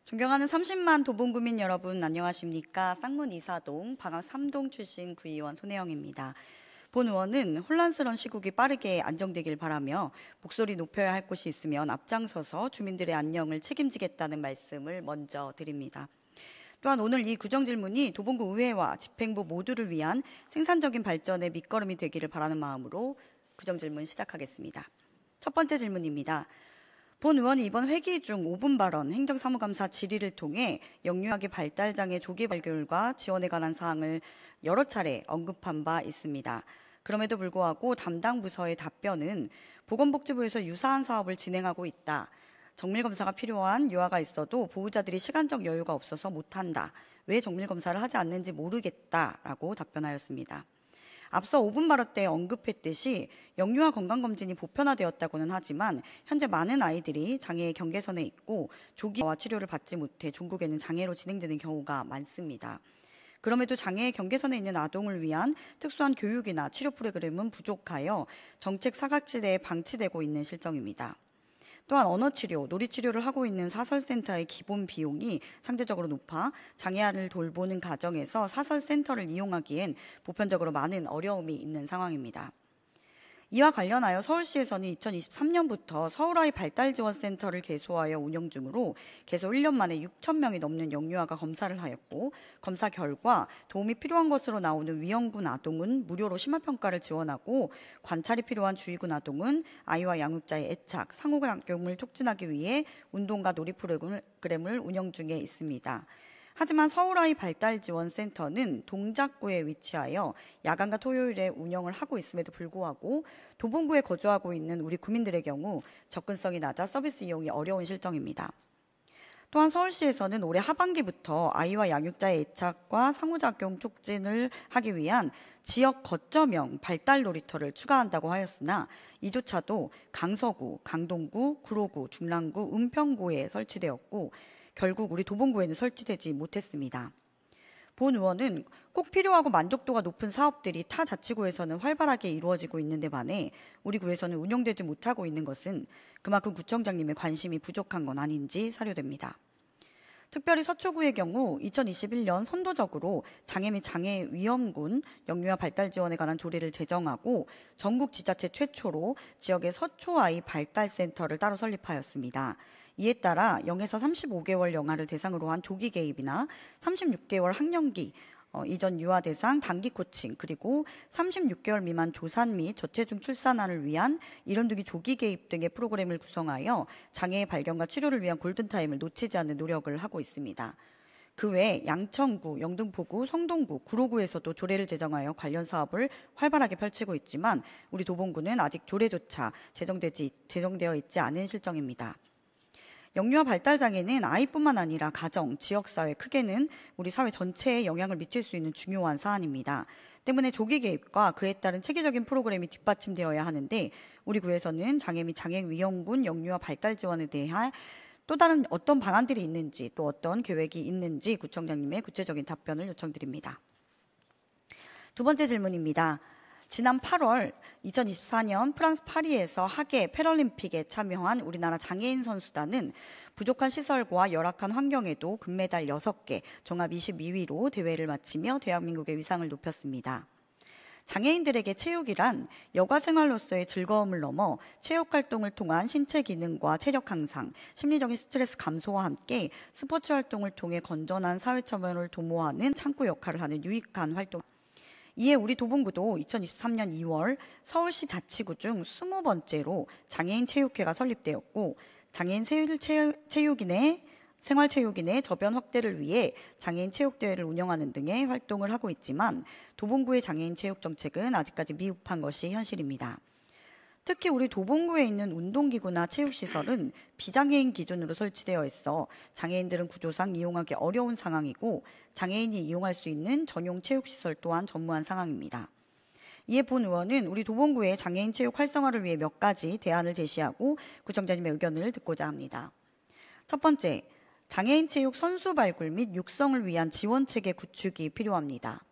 존경하는 30만 도봉구민 여러분 안녕하십니까? 쌍문 이사동 방학 3동 출신 구의원 손혜영입니다. 본 의원은 혼란스러운 시국이 빠르게 안정되길 바라며 목소리 높여야 할 곳이 있으면 앞장서서 주민들의 안녕을 책임지겠다는 말씀을 먼저 드립니다. 또한 오늘 이 구정질문이 도봉구 의회와 집행부 모두를 위한 생산적인 발전의 밑거름이 되기를 바라는 마음으로 구정질문 시작하겠습니다. 첫 번째 질문입니다. 본 의원이 이번 회기 중 5분 발언 행정사무감사 질의를 통해 영유아기 발달장애 조기 발견과 지원에 관한 사항을 여러 차례 언급한 바 있습니다. 그럼에도 불구하고 담당 부서의 답변은 보건복지부에서 유사한 사업을 진행하고 있다. 정밀검사가 필요한 유아가 있어도 보호자들이 시간적 여유가 없어서 못한다. 왜 정밀검사를 하지 않는지 모르겠다라고 답변하였습니다. 앞서 5분 발언 때 언급했듯이 영유아 건강검진이 보편화되었다고는 하지만 현재 많은 아이들이 장애의 경계선에 있고 조기와 치료를 받지 못해 종국에는 장애로 진행되는 경우가 많습니다. 그럼에도 장애의 경계선에 있는 아동을 위한 특수한 교육이나 치료 프로그램은 부족하여 정책 사각지대에 방치되고 있는 실정입니다. 또한 언어치료, 놀이치료를 하고 있는 사설센터의 기본 비용이 상대적으로 높아 장애아를 돌보는 가정에서 사설센터를 이용하기엔 보편적으로 많은 어려움이 있는 상황입니다. 이와 관련하여 서울시에서는 2023년부터 서울아이 발달지원센터를 개소하여 운영 중으로 개소 1년 만에 6,000명이 넘는 영유아가 검사를 하였고 검사 결과 도움이 필요한 것으로 나오는 위험군 아동은 무료로 심화평가를 지원하고 관찰이 필요한 주의군 아동은 아이와 양육자의 애착, 상호작용을 촉진하기 위해 운동과 놀이 프로그램을 운영 중에 있습니다. 하지만 서울아이 발달지원센터는 동작구에 위치하여 야간과 토요일에 운영을 하고 있음에도 불구하고 도봉구에 거주하고 있는 우리 구민들의 경우 접근성이 낮아 서비스 이용이 어려운 실정입니다. 또한 서울시에서는 올해 하반기부터 아이와 양육자의 애착과 상호작용 촉진을 하기 위한 지역 거점형 발달 놀이터를 추가한다고 하였으나 이조차도 강서구, 강동구, 구로구, 중랑구, 은평구에 설치되었고 결국 우리 도봉구에는 설치되지 못했습니다. 본 의원은 꼭 필요하고 만족도가 높은 사업들이 타 자치구에서는 활발하게 이루어지고 있는데 반해 우리 구에서는 운영되지 못하고 있는 것은 그만큼 구청장님의 관심이 부족한 건 아닌지 사료됩니다. 특별히 서초구의 경우 2021년 선도적으로 장애 및 장애 위험군 영유아 발달 지원에 관한 조례를 제정하고 전국 지자체 최초로 지역의 서초아이 발달센터를 따로 설립하였습니다. 이에 따라 0에서 35개월 영아를 대상으로 한 조기 개입이나 36개월 학령기 이전 유아 대상 단기 코칭 그리고 36개월 미만 조산 및 저체중 출산아를 위한 이른두기 조기 개입 등의 프로그램을 구성하여 장애의 발견과 치료를 위한 골든타임을 놓치지 않는 노력을 하고 있습니다. 그 외 양천구, 영등포구, 성동구, 구로구에서도 조례를 제정하여 관련 사업을 활발하게 펼치고 있지만 우리 도봉구는 아직 조례조차 제정되어 있지 않은 실정입니다. 영유아 발달장애는 아이뿐만 아니라 가정, 지역사회, 크게는 우리 사회 전체에 영향을 미칠 수 있는 중요한 사안입니다. 때문에 조기 개입과 그에 따른 체계적인 프로그램이 뒷받침되어야 하는데 우리 구에서는 장애 및 장애 위험군 영유아 발달 지원에 대한 또 다른 어떤 방안들이 있는지 또 어떤 계획이 있는지 구청장님의 구체적인 답변을 요청드립니다. 두 번째 질문입니다. 지난 8월 2024년 프랑스 파리에서 하계 패럴림픽에 참여한 우리나라 장애인 선수단은 부족한 시설과 열악한 환경에도 금메달 6개, 종합 22위로 대회를 마치며 대한민국의 위상을 높였습니다. 장애인들에게 체육이란 여가 생활로서의 즐거움을 넘어 체육 활동을 통한 신체 기능과 체력 향상, 심리적인 스트레스 감소와 함께 스포츠 활동을 통해 건전한 사회 참여를 도모하는 창구 역할을 하는 유익한 활동. 이에 우리 도봉구도 2023년 2월 서울시 자치구 중 20번째로 장애인 체육회가 설립되었고 장애인 생활체육인의 저변 확대를 위해 장애인 체육대회를 운영하는 등의 활동을 하고 있지만 도봉구의 장애인 체육 정책은 아직까지 미흡한 것이 현실입니다. 특히 우리 도봉구에 있는 운동기구나 체육시설은 비장애인 기준으로 설치되어 있어 장애인들은 구조상 이용하기 어려운 상황이고 장애인이 이용할 수 있는 전용 체육시설 또한 전무한 상황입니다. 이에 본 의원은 우리 도봉구의 장애인 체육 활성화를 위해 몇 가지 대안을 제시하고 구청장님의 의견을 듣고자 합니다. 첫 번째, 장애인 체육 선수 발굴 및 육성을 위한 지원체계 구축이 필요합니다.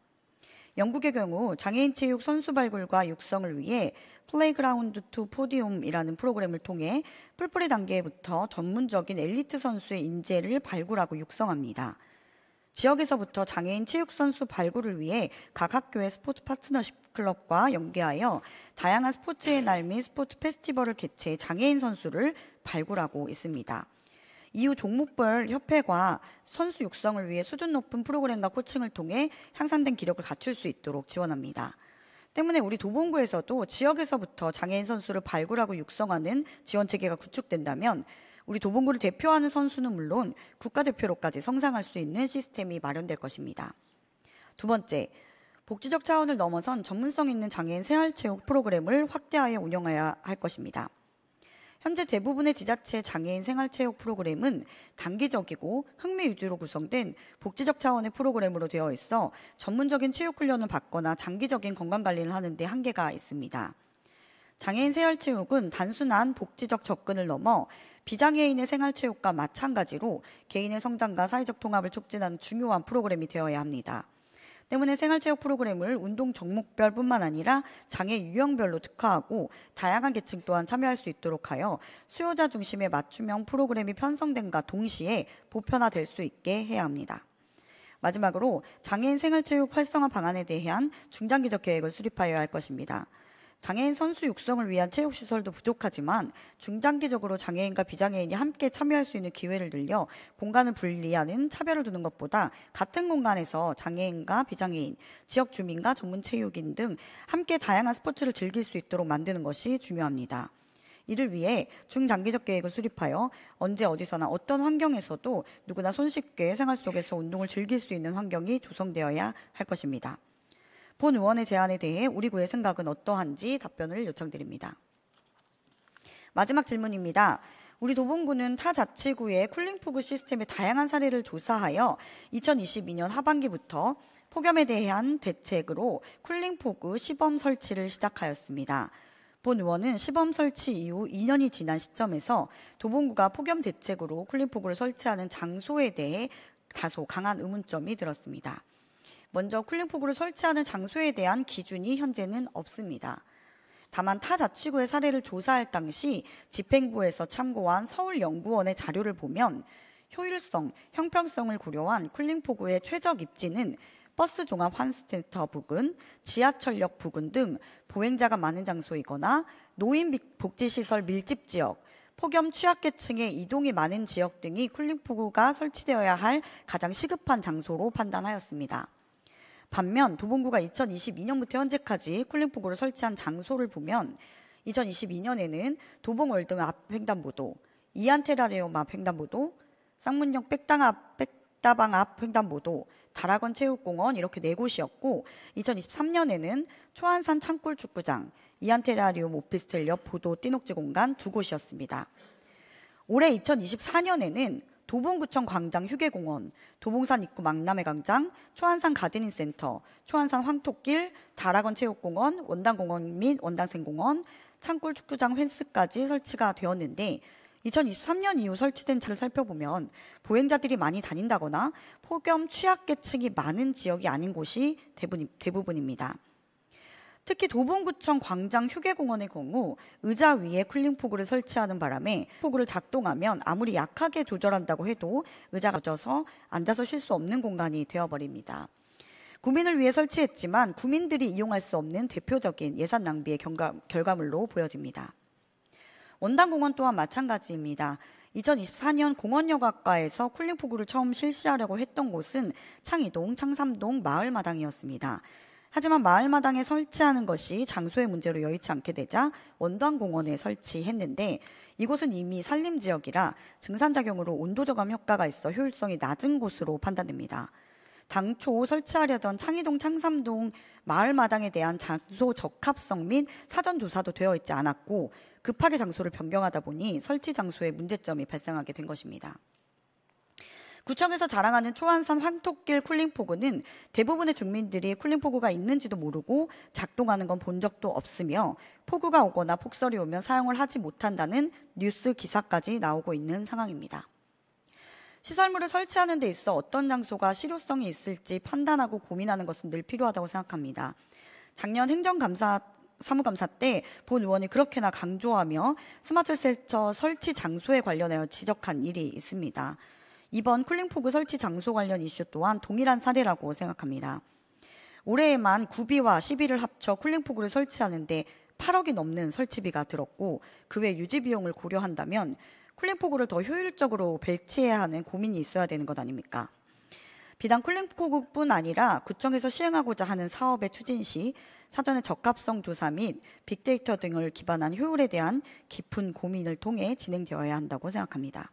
영국의 경우 장애인 체육 선수 발굴과 육성을 위해 플레이그라운드 투 포디움이라는 프로그램을 통해 뿔뿔이 단계부터 전문적인 엘리트 선수의 인재를 발굴하고 육성합니다. 지역에서부터 장애인 체육 선수 발굴을 위해 각 학교의 스포츠 파트너십 클럽과 연계하여 다양한 스포츠의 날 및 스포츠 페스티벌을 개최해 장애인 선수를 발굴하고 있습니다. 이후 종목별 협회가 선수 육성을 위해 수준 높은 프로그램과 코칭을 통해 향상된 기력을 갖출 수 있도록 지원합니다. 때문에 우리 도봉구에서도 지역에서부터 장애인 선수를 발굴하고 육성하는 지원 체계가 구축된다면 우리 도봉구를 대표하는 선수는 물론 국가대표로까지 성장할 수 있는 시스템이 마련될 것입니다. 두 번째, 복지적 차원을 넘어선 전문성 있는 장애인 생활체육 프로그램을 확대하여 운영해야 할 것입니다. 현재 대부분의 지자체 장애인 생활체육 프로그램은 단기적이고 흥미 위주로 구성된 복지적 차원의 프로그램으로 되어 있어 전문적인 체육 훈련을 받거나 장기적인 건강관리를 하는 데 한계가 있습니다. 장애인 생활체육은 단순한 복지적 접근을 넘어 비장애인의 생활체육과 마찬가지로 개인의 성장과 사회적 통합을 촉진하는 중요한 프로그램이 되어야 합니다. 때문에 생활체육 프로그램을 운동 종목별 뿐만 아니라 장애 유형별로 특화하고 다양한 계층 또한 참여할 수 있도록 하여 수요자 중심의 맞춤형 프로그램이 편성됨과 동시에 보편화될 수 있게 해야 합니다. 마지막으로 장애인 생활체육 활성화 방안에 대한 중장기적 계획을 수립하여야 할 것입니다. 장애인 선수 육성을 위한 체육시설도 부족하지만 중장기적으로 장애인과 비장애인이 함께 참여할 수 있는 기회를 늘려 공간을 분리하는 차별을 두는 것보다 같은 공간에서 장애인과 비장애인, 지역 주민과 전문 체육인 등 함께 다양한 스포츠를 즐길 수 있도록 만드는 것이 중요합니다. 이를 위해 중장기적 계획을 수립하여 언제 어디서나 어떤 환경에서도 누구나 손쉽게 생활 속에서 운동을 즐길 수 있는 환경이 조성되어야 할 것입니다. 본 의원의 제안에 대해 우리 구의 생각은 어떠한지 답변을 요청드립니다. 마지막 질문입니다. 우리 도봉구는 타 자치구의 쿨링포구 시스템의 다양한 사례를 조사하여 2022년 하반기부터 폭염에 대한 대책으로 쿨링포구 시범 설치를 시작하였습니다. 본 의원은 시범 설치 이후 2년이 지난 시점에서 도봉구가 폭염 대책으로 쿨링포구를 설치하는 장소에 대해 다소 강한 의문점이 들었습니다. 먼저 쿨링포구를 설치하는 장소에 대한 기준이 현재는 없습니다. 다만 타 자치구의 사례를 조사할 당시 집행부에서 참고한 서울연구원의 자료를 보면 효율성, 형평성을 고려한 쿨링포구의 최적 입지는 버스 종합 환승센터 부근, 지하철역 부근 등 보행자가 많은 장소이거나 노인 복지시설 밀집 지역, 폭염 취약계층의 이동이 많은 지역 등이 쿨링포구가 설치되어야 할 가장 시급한 장소로 판단하였습니다. 반면 도봉구가 2022년부터 현재까지 쿨링포구를 설치한 장소를 보면 2022년에는 도봉월등 앞 횡단보도, 이안테라리움 앞 횡단보도, 쌍문역 백다방 앞 횡단보도, 다락원 체육공원 이렇게 4곳이었고 2023년에는 초안산 창골 축구장, 이안테라리움 오피스텔 옆 보도 띠녹지 공간 2곳이었습니다. 올해 2024년에는 도봉구청 광장 휴게공원, 도봉산 입구 망남의 광장, 초안산 가드닝 센터, 초안산 황토길, 다락원 체육공원, 원당공원 및 원당생공원, 창골 축구장 펜스까지 설치가 되었는데 2023년 이후 설치된 차를 살펴보면 보행자들이 많이 다닌다거나 폭염 취약계층이 많은 지역이 아닌 곳이 대부분입니다. 특히 도봉구청 광장 휴게공원의 경우 의자 위에 쿨링포구를 설치하는 바람에 포구를 작동하면 아무리 약하게 조절한다고 해도 의자가 젖어서 앉아서 쉴 수 없는 공간이 되어버립니다. 구민을 위해 설치했지만 구민들이 이용할 수 없는 대표적인 예산 낭비의 결과물로 보여집니다. 원당공원 또한 마찬가지입니다. 2024년 공원여가과에서 쿨링포구를 처음 실시하려고 했던 곳은 창이동, 창삼동 마을마당이었습니다. 하지만 마을마당에 설치하는 것이 장소의 문제로 여의치 않게 되자 원당공원에 설치했는데 이곳은 이미 산림지역이라 증산작용으로 온도저감 효과가 있어 효율성이 낮은 곳으로 판단됩니다. 당초 설치하려던 창이동, 창삼동 마을마당에 대한 장소 적합성 및 사전조사도 되어 있지 않았고 급하게 장소를 변경하다 보니 설치 장소에 문제점이 발생하게 된 것입니다. 구청에서 자랑하는 초안산 황토길 쿨링포구는 대부분의 주민들이 쿨링포구가 있는지도 모르고 작동하는 건 본 적도 없으며 폭우가 오거나 폭설이 오면 사용을 하지 못한다는 뉴스 기사까지 나오고 있는 상황입니다. 시설물을 설치하는 데 있어 어떤 장소가 실효성이 있을지 판단하고 고민하는 것은 늘 필요하다고 생각합니다. 작년 사무감사 때 본 의원이 그렇게나 강조하며 스마트 셀터 설치 장소에 관련하여 지적한 일이 있습니다. 이번 쿨링포구 설치 장소 관련 이슈 또한 동일한 사례라고 생각합니다. 올해에만 구비와 시비를 합쳐 쿨링포구를 설치하는데 8억이 넘는 설치비가 들었고 그 외 유지 비용을 고려한다면 쿨링포구를 더 효율적으로 배치해야 하는 고민이 있어야 되는 것 아닙니까? 비단 쿨링포구뿐 아니라 구청에서 시행하고자 하는 사업의 추진 시 사전에 적합성 조사 및 빅데이터 등을 기반한 효율에 대한 깊은 고민을 통해 진행되어야 한다고 생각합니다.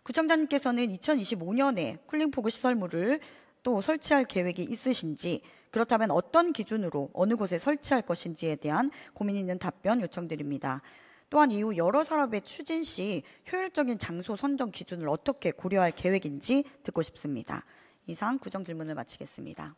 구청장님께서는 2025년에 쿨링포구 시설물을 또 설치할 계획이 있으신지, 그렇다면 어떤 기준으로 어느 곳에 설치할 것인지에 대한 고민 있는 답변 요청드립니다. 또한 이후 여러 사업의 추진 시 효율적인 장소 선정 기준을 어떻게 고려할 계획인지 듣고 싶습니다. 이상 구정 질문을 마치겠습니다.